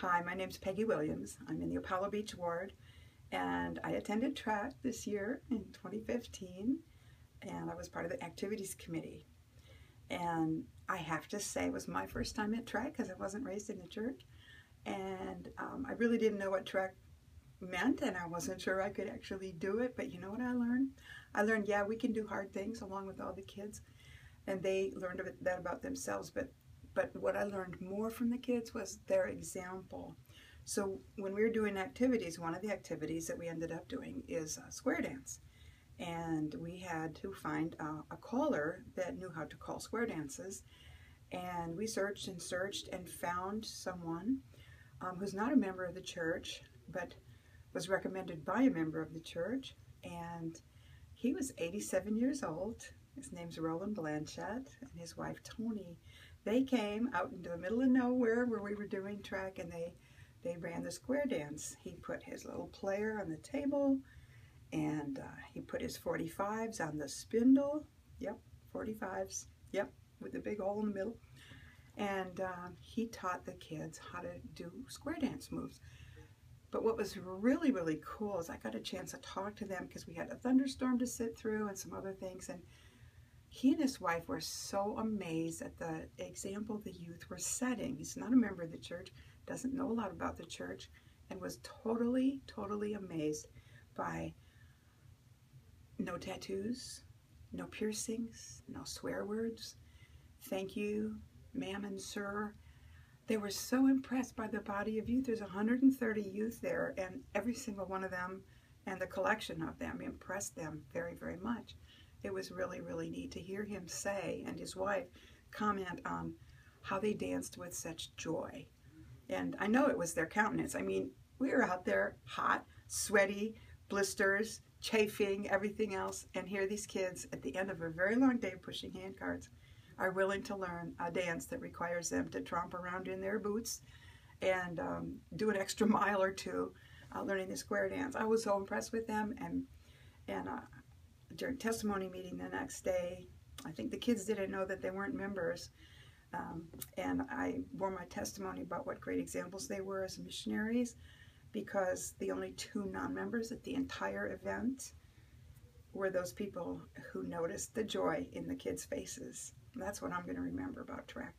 Hi, my name's Peggy Williams. I'm in the Apollo Beach ward, and I attended track this year in 2015, and I was part of the activities committee. And I have to say it was my first time at track because I wasn't raised in the church, and I really didn't know what track meant, and I wasn't sure I could actually do it. But you know what I learned? I learned, yeah, we can do hard things along with all the kids, and they learned that about themselves. But what I learned more from the kids was their example. So when we were doing activities, one of the activities that we ended up doing is a square dance. And we had to find a caller that knew how to call square dances. And we searched and searched and found someone who's not a member of the church, but was recommended by a member of the church. And he was 87 years old. His name's Roland Blanchett, and his wife Tony. They came out into the middle of nowhere where we were doing track, and they ran the square dance. He put his little player on the table, and he put his 45s on the spindle. Yep, 45s. Yep, with the big hole in the middle. And he taught the kids how to do square dance moves. But what was really, really cool is I got a chance to talk to them because we had a thunderstorm to sit through and some other things. And he and his wife were so amazed at the example the youth were setting. He's not a member of the church, doesn't know a lot about the church, and was totally, totally amazed by no tattoos, no piercings, no swear words, thank you, ma'am and sir. They were so impressed by the body of youth. There's 130 youth there, and every single one of them and the collection of them impressed them very, very much. It was really, really neat to hear him say, and his wife comment on how they danced with such joy. And I know it was their countenance. I mean, we were out there hot, sweaty, blisters, chafing, everything else, and here these kids at the end of a very long day pushing hand carts are willing to learn a dance that requires them to tromp around in their boots and do an extra mile or two learning the square dance. I was so impressed with them, and during testimony meeting the next day, I think the kids didn't know that they weren't members, and I bore my testimony about what great examples they were as missionaries, because the only two non-members at the entire event were those people who noticed the joy in the kids' faces. That's what I'm going to remember about track.